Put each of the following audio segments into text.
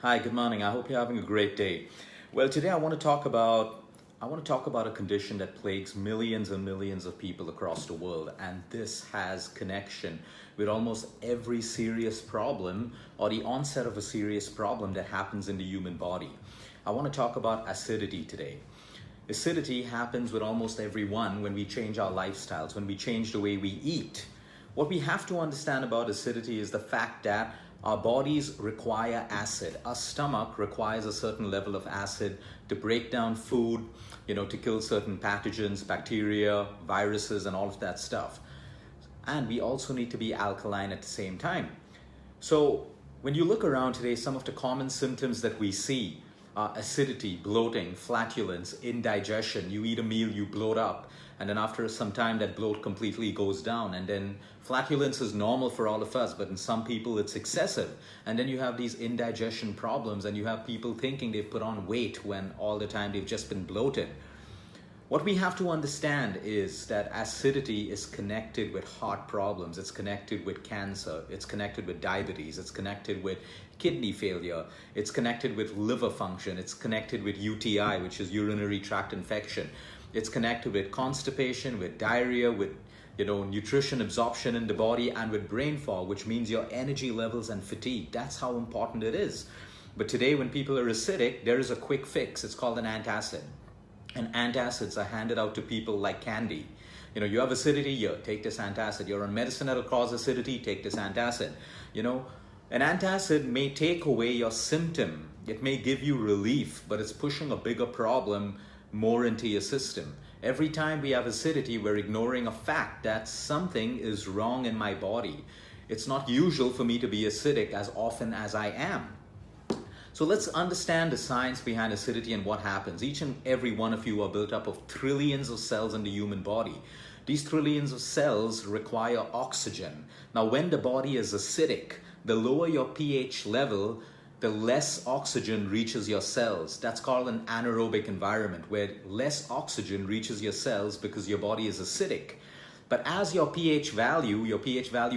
Hi, good morning. I hope you're having a great day. Well, today I want to talk about a condition that plagues millions and millions of people across the world, and this has connection with almost every serious problem or the onset of a serious problem that happens in the human body. I want to talk about acidity today. Acidity happens with almost everyone when we change our lifestyles, when we change the way we eat. What we have to understand about acidity is the fact that our bodies require acid. Our stomach requires a certain level of acid to break down food, to kill certain pathogens, bacteria, viruses, and all of that stuff. And we also need to be alkaline at the same time. So when you look around today, some of the common symptoms that we see are acidity, bloating, flatulence, indigestion. You eat a meal, you bloat up, and then after some time that bloat completely goes down. And then flatulence is normal for all of us, but in some people it's excessive. And then you have these indigestion problems, and you have people thinking they've put on weight when all the time they've just been bloated. What we have to understand is that acidity is connected with heart problems, it's connected with cancer, it's connected with diabetes, it's connected with kidney failure, it's connected with liver function, it's connected with UTI, which is urinary tract infection. It's connected with constipation, with diarrhea, with nutrition absorption in the body, and with brain fog, which means your energy levels and fatigue. That's how important it is. But today when people are acidic, there is a quick fix. It's called an antacid. And antacids are handed out to people like candy. You have acidity, here, take this antacid. You're on medicine that'll cause acidity, take this antacid. An antacid may take away your symptom. It may give you relief, but it's pushing a bigger problem more into your system. Every time we have acidity, we're ignoring a fact that something is wrong in my body. It's not usual for me to be acidic as often as I am. So let's understand the science behind acidity and what happens. Each and every one of you are built up of trillions of cells in the human body. These trillions of cells require oxygen. Now, when the body is acidic, the lower your pH level, the less oxygen reaches your cells. That's called an anaerobic environment, where less oxygen reaches your cells because your body is acidic. But as your pH value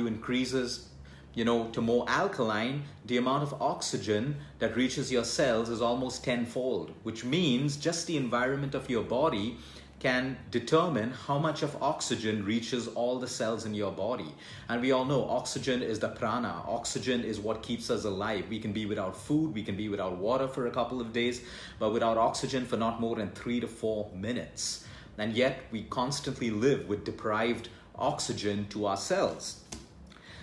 increases, to more alkaline, the amount of oxygen that reaches your cells is almost tenfold, which means just the environment of your body can determine how much of oxygen reaches all the cells in your body. And we all know oxygen is the prana. Oxygen is what keeps us alive. We can be without food, we can be without water for a couple of days, but without oxygen for not more than 3 to 4 minutes. And yet we constantly live with deprived oxygen to our cells.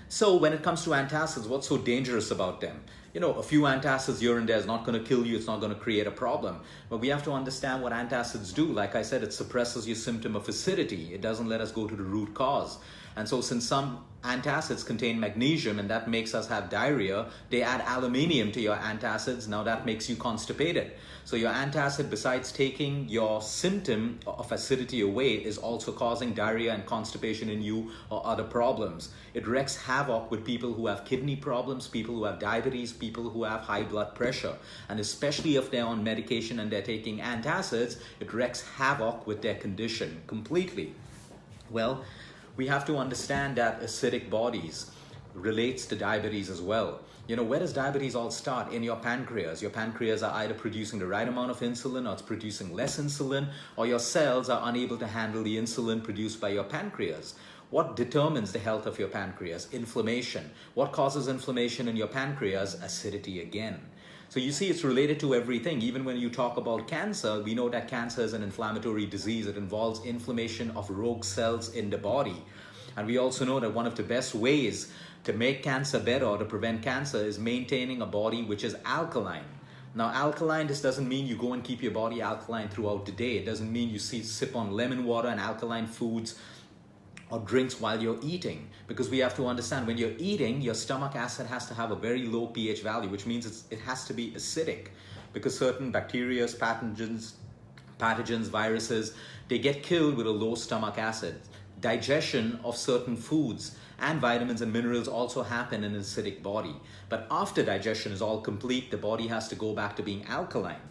So when it comes to antacids, what's so dangerous about them? A few antacids here and there is not going to kill you. It's not going to create a problem. But we have to understand what antacids do. Like I said, it suppresses your symptom of acidity. It doesn't let us go to the root cause. And so since some antacids contain magnesium and that makes us have diarrhea, they add aluminium to your antacids. Now that makes you constipated. So your antacid, besides taking your symptom of acidity away, is also causing diarrhea and constipation in you or other problems. It wreaks havoc with people who have kidney problems, people who have diabetes, people who have high blood pressure. And especially if they're on medication and they're taking antacids, it wreaks havoc with their condition completely. Well, we have to understand that acidic bodies relates to diabetes as well. Where does diabetes all start? In your pancreas. Your pancreas are either producing the right amount of insulin, or it's producing less insulin, or your cells are unable to handle the insulin produced by your pancreas. What determines the health of your pancreas? Inflammation. What causes inflammation in your pancreas? Acidity again. So you see, it's related to everything. Even when you talk about cancer, we know that cancer is an inflammatory disease. It involves inflammation of rogue cells in the body. And we also know that one of the best ways to make cancer better or to prevent cancer is maintaining a body which is alkaline. Now, alkaline, this doesn't mean you go and keep your body alkaline throughout the day. It doesn't mean you sip on lemon water and alkaline foods or drinks while you're eating, because we have to understand when you're eating, your stomach acid has to have a very low pH value, which means it has to be acidic, because certain bacteria, pathogens, viruses, they get killed with a low stomach acid. Digestion of certain foods and vitamins and minerals also happen in an acidic body. But after digestion is all complete, the body has to go back to being alkaline.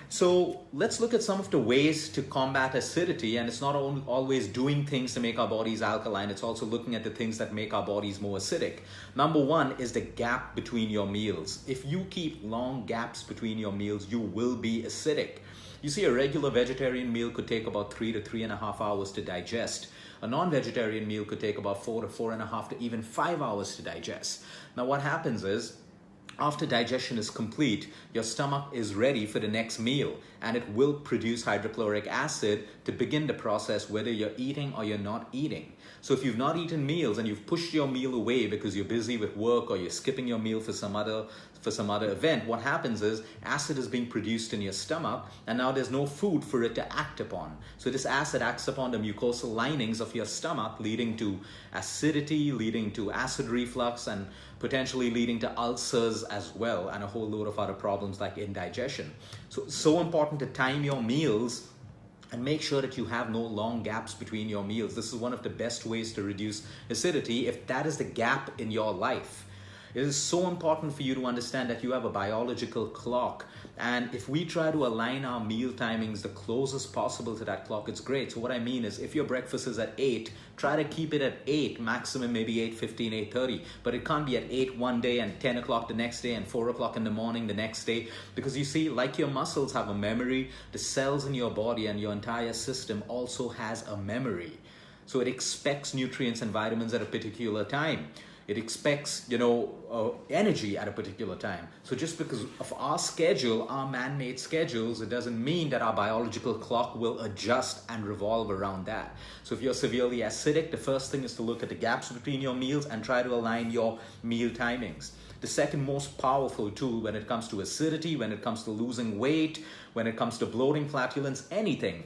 So let's look at some of the ways to combat acidity. And it's not always doing things to make our bodies alkaline. It's also looking at the things that make our bodies more acidic. Number one is the gap between your meals. If you keep long gaps between your meals, you will be acidic. You see, a regular vegetarian meal could take about 3 to 3.5 hours to digest. A non-vegetarian meal could take about 4 to 4.5 to even 5 hours to digest. Now what happens is, after digestion is complete, your stomach is ready for the next meal, and it will produce hydrochloric acid to begin the process whether you're eating or you're not eating. So if you've not eaten meals and you've pushed your meal away because you're busy with work or you're skipping your meal for some other event, what happens is acid is being produced in your stomach, and now there's no food for it to act upon. So this acid acts upon the mucosal linings of your stomach, leading to acidity, leading to acid reflux, and potentially leading to ulcers as well, and a whole load of other problems like indigestion. So it's so important to time your meals and make sure that you have no long gaps between your meals. This is one of the best ways to reduce acidity if that is the gap in your life. It is so important for you to understand that you have a biological clock. And if we try to align our meal timings the closest possible to that clock, it's great. So what I mean is, if your breakfast is at 8, try to keep it at 8, maximum maybe 8:15, 8:30. But it can't be at 8 one day and 10 o'clock the next day and 4 o'clock in the morning the next day. Because you see, like your muscles have a memory, the cells in your body and your entire system also has a memory. So it expects nutrients and vitamins at a particular time. It expects, energy at a particular time. So just because of our schedule, our man-made schedules, it doesn't mean that our biological clock will adjust and revolve around that. So if you're severely acidic, the first thing is to look at the gaps between your meals and try to align your meal timings. The second most powerful tool when it comes to acidity, when it comes to losing weight, when it comes to bloating, flatulence, anything,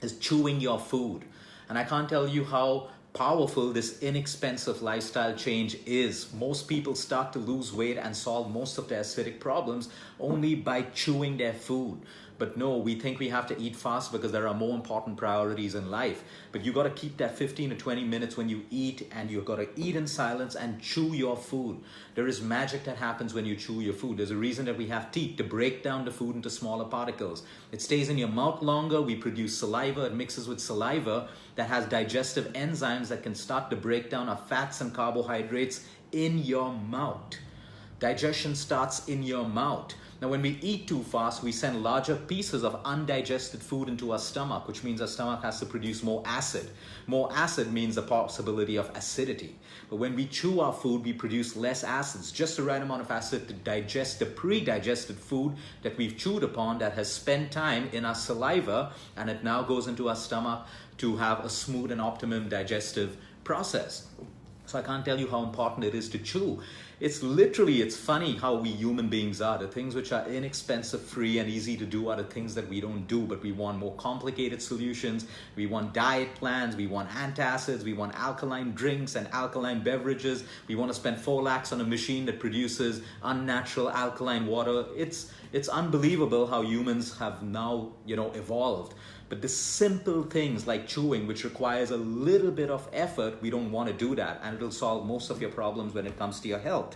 is chewing your food. And I can't tell you how powerful this inexpensive lifestyle change is. Most people start to lose weight and solve most of their acidic problems only by chewing their food. But no, we think we have to eat fast because there are more important priorities in life. But you got to keep that 15 to 20 minutes when you eat, and you got to eat in silence and chew your food. There is magic that happens when you chew your food. There's a reason that we have teeth, to break down the food into smaller particles. It stays in your mouth longer. We produce saliva. It mixes with saliva that has digestive enzymes that can start to break down our fats and carbohydrates in your mouth. Digestion starts in your mouth. Now, when we eat too fast, we send larger pieces of undigested food into our stomach, which means our stomach has to produce more acid. More acid means the possibility of acidity. But when we chew our food, we produce less acids, just the right amount of acid to digest the pre-digested food that we've chewed upon, that has spent time in our saliva, and it now goes into our stomach to have a smooth and optimum digestive process. So I can't tell you how important it is to chew. It's funny how we human beings are. The things which are inexpensive, free, and easy to do are the things that we don't do, but we want more complicated solutions. We want diet plans, we want antacids, we want alkaline drinks and alkaline beverages. We want to spend 4 lakhs on a machine that produces unnatural alkaline water. It's unbelievable how humans have now, evolved. But the simple things like chewing, which requires a little bit of effort, we don't want to do that, and it'll solve most of your problems when it comes to your health.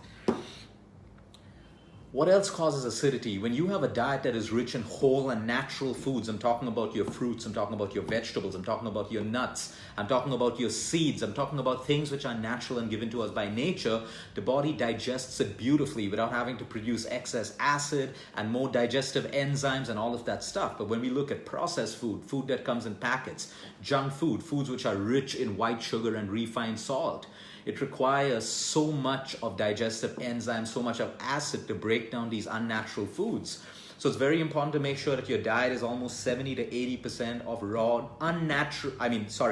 What else causes acidity? When you have a diet that is rich in whole and natural foods, I'm talking about your fruits, I'm talking about your vegetables, I'm talking about your nuts, I'm talking about your seeds, I'm talking about things which are natural and given to us by nature, the body digests it beautifully without having to produce excess acid and more digestive enzymes and all of that stuff. But when we look at processed food, food that comes in packets, junk food, foods which are rich in white sugar and refined salt, it requires so much of digestive enzymes, so much of acid to break down these unnatural foods. So it's very important to make sure that your diet is almost 70 to 80% of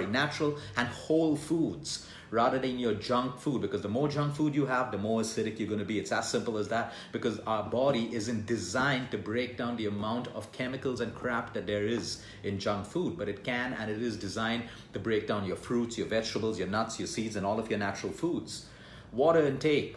natural and whole foods, rather than your junk food, because the more junk food you have, the more acidic you're going to be. It's as simple as that, because our body isn't designed to break down the amount of chemicals and crap that there is in junk food, but it can, and it is designed to break down your fruits, your vegetables, your nuts, your seeds, and all of your natural foods. Water intake.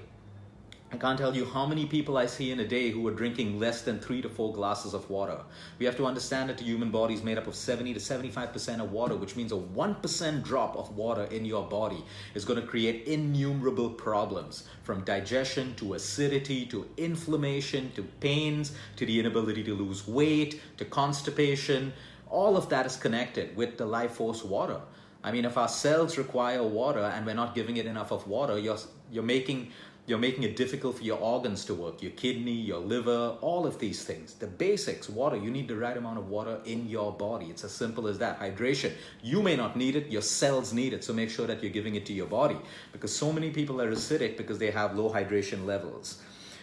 I can't tell you how many people I see in a day who are drinking less than 3 to 4 glasses of water. We have to understand that the human body is made up of 70 to 75% of water, which means a 1% drop of water in your body is going to create innumerable problems, from digestion to acidity to inflammation to pains to the inability to lose weight to constipation. All of that is connected with the life force water. I mean, if our cells require water and we're not giving it enough of water, you're making it difficult for your organs to work, your kidney, your liver, all of these things. The basics, water, you need the right amount of water in your body. It's as simple as that. Hydration, you may not need it, your cells need it, so make sure that you're giving it to your body, because so many people are acidic because they have low hydration levels.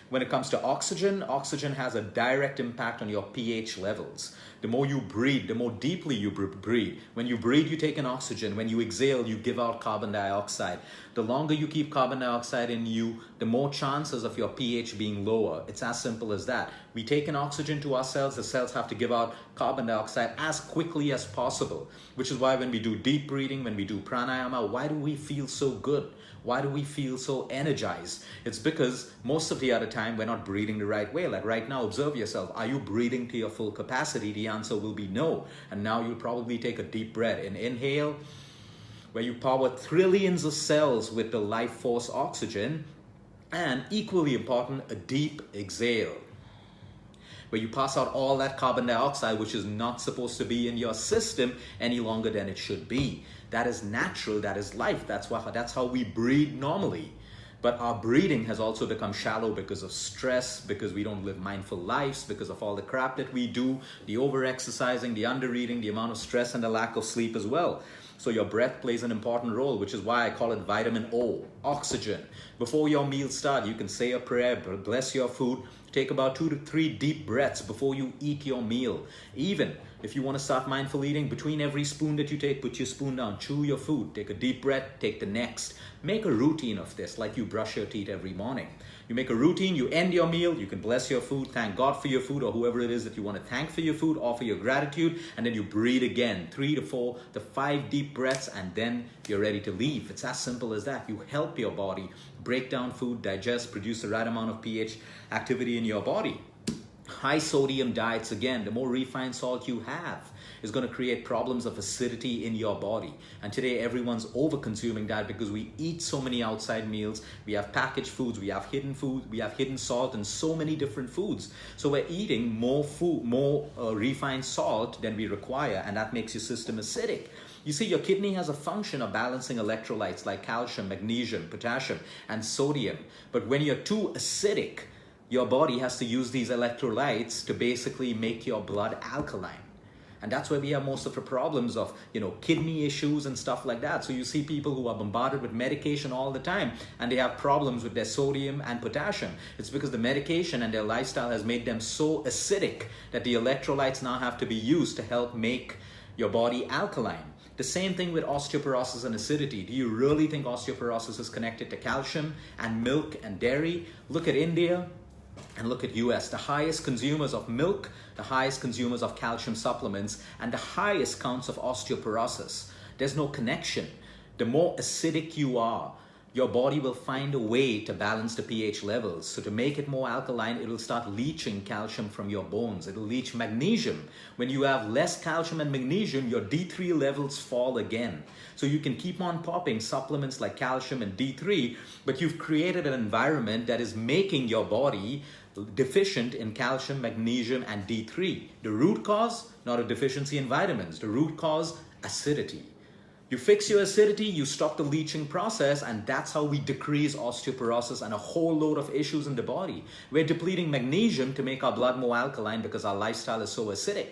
When it comes to oxygen, oxygen has a direct impact on your pH levels. The more you breathe, the more deeply you breathe. When you breathe, you take in oxygen. When you exhale, you give out carbon dioxide. The longer you keep carbon dioxide in you, the more chances of your pH being lower. It's as simple as that. We take in oxygen to our cells. The cells have to give out carbon dioxide as quickly as possible, which is why when we do deep breathing, when we do pranayama, why do we feel so good? Why do we feel so energized? It's because most of the other time we're not breathing the right way. Like right now, observe yourself. Are you breathing to your full capacity? The answer will be no. And now you'll probably take a deep breath and inhale, where you power trillions of cells with the life force oxygen. And equally important, a deep exhale, where you pass out all that carbon dioxide, which is not supposed to be in your system any longer than it should be. That is natural, that is life, that's how we breathe normally. But our breathing has also become shallow because of stress, because we don't live mindful lives, because of all the crap that we do, the over-exercising, the under-eating, the amount of stress and the lack of sleep as well. So your breath plays an important role, which is why I call it vitamin O, oxygen. Before your meal starts, you can say a prayer, bless your food, take about 2 to 3 deep breaths before you eat your meal. Even if you want to start mindful eating, between every spoon that you take, put your spoon down, chew your food, take a deep breath, take the next. Make a routine of this, like you brush your teeth every morning. You make a routine, you end your meal, you can bless your food, thank God for your food, or whoever it is that you want to thank for your food, offer your gratitude, and then you breathe again, 3 to 4 to 5 deep breaths, and then you're ready to leave. It's as simple as that. You help your body break down food, digest, produce the right amount of pH activity in your body. High sodium diets, again, the more refined salt you have is going to create problems of acidity in your body. And today everyone's over consuming that because we eat so many outside meals. We have packaged foods, we have hidden food, we have hidden salt and so many different foods. So we're eating more food, more refined salt than we require, and that makes your system acidic. You see, your kidney has a function of balancing electrolytes like calcium, magnesium, potassium, and sodium. But when you're too acidic, your body has to use these electrolytes to basically make your blood alkaline. And that's where we have most of the problems of, kidney issues and stuff like that. So you see people who are bombarded with medication all the time and they have problems with their sodium and potassium. It's because the medication and their lifestyle has made them so acidic that the electrolytes now have to be used to help make your body alkaline. The same thing with osteoporosis and acidity. Do you really think osteoporosis is connected to calcium and milk and dairy? Look at India and look at US, the highest consumers of milk, the highest consumers of calcium supplements, and the highest counts of osteoporosis. There's no connection. The more acidic you are, your body will find a way to balance the pH levels. So to make it more alkaline, it will start leaching calcium from your bones. It will leach magnesium. When you have less calcium and magnesium, your D3 levels fall again. So you can keep on popping supplements like calcium and D3, but you've created an environment that is making your body deficient in calcium, magnesium, and D3. The root cause, not a deficiency in vitamins. The root cause, acidity. You fix your acidity, you stop the leaching process, and that's how we decrease osteoporosis and a whole load of issues in the body. We're depleting magnesium to make our blood more alkaline because our lifestyle is so acidic.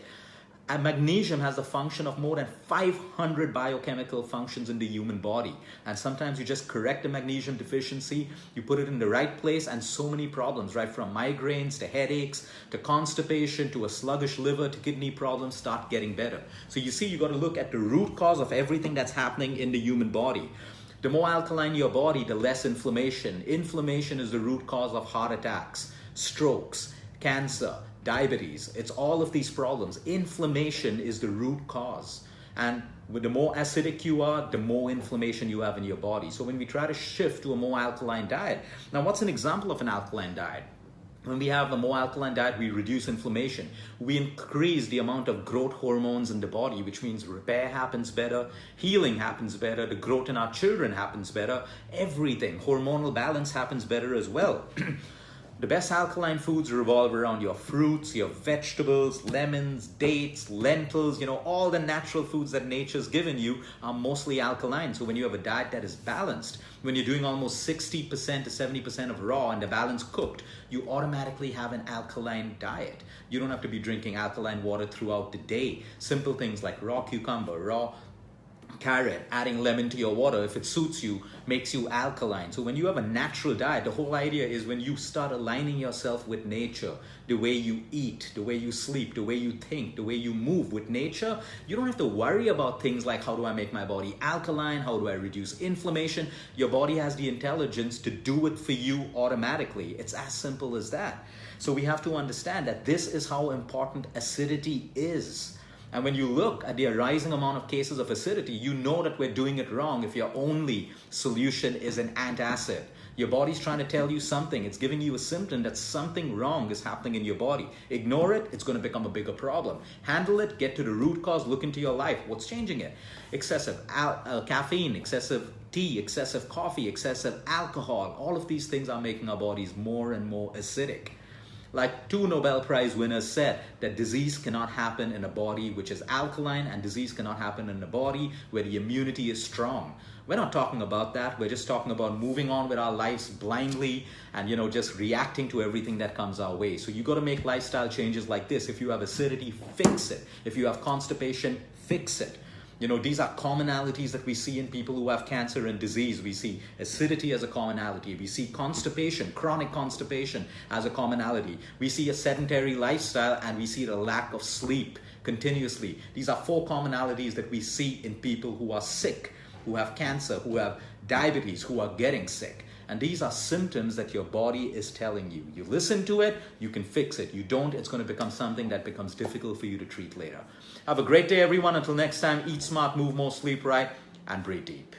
And magnesium has the function of more than 500 biochemical functions in the human body. And sometimes you just correct the magnesium deficiency, you put it in the right place, and so many problems, right from migraines to headaches to constipation to a sluggish liver to kidney problems start getting better. So you see, you got to look at the root cause of everything that's happening in the human body. The more alkaline your body, the less inflammation. Inflammation is the root cause of heart attacks, strokes, cancer, diabetes. It's all of these problems. Inflammation is the root cause. And with the more acidic you are, the more inflammation you have in your body. So when we try to shift to a more alkaline diet, now what's an example of an alkaline diet? When we have a more alkaline diet, we reduce inflammation. We increase the amount of growth hormones in the body, which means repair happens better, healing happens better, the growth in our children happens better, everything. Hormonal balance happens better as well. The best alkaline foods revolve around your fruits, your vegetables, lemons, dates, lentils, all the natural foods that nature's given you are mostly alkaline. So when you have a diet that is balanced, when you're doing almost 60% to 70% of raw and the balance cooked, you automatically have an alkaline diet. You don't have to be drinking alkaline water throughout the day. Simple things like raw cucumber, raw carrot, adding lemon to your water, if it suits you, makes you alkaline. So when you have a natural diet, the whole idea is when you start aligning yourself with nature, the way you eat, the way you sleep, the way you think, the way you move with nature, you don't have to worry about things like how do I make my body alkaline, how do I reduce inflammation. Your body has the intelligence to do it for you automatically. It's as simple as that. So we have to understand that this is how important acidity is. And when you look at the rising amount of cases of acidity, you know that we're doing it wrong if your only solution is an antacid. Your body's trying to tell you something. It's giving you a symptom that something wrong is happening in your body. Ignore it, it's going to become a bigger problem. Handle it, get to the root cause, look into your life. What's changing it? Excessive caffeine, excessive tea, excessive coffee, excessive alcohol. All of these things are making our bodies more and more acidic. Like 2 Nobel Prize winners said that disease cannot happen in a body which is alkaline, and disease cannot happen in a body where the immunity is strong. We're not talking about that. We're just talking about moving on with our lives blindly and, just reacting to everything that comes our way. So you got to make lifestyle changes like this. If you have acidity, fix it. If you have constipation, fix it. These are commonalities that we see in people who have cancer and disease. We see acidity as a commonality. We see constipation, chronic constipation as a commonality. We see a sedentary lifestyle, and we see the lack of sleep continuously. These are 4 commonalities that we see in people who are sick, who have cancer, who have diabetes, who are getting sick. And these are symptoms that your body is telling you. You listen to it, you can fix it. You don't, it's going to become something that becomes difficult for you to treat later. Have a great day, everyone. Until next time, eat smart, move more, sleep right, and breathe deep.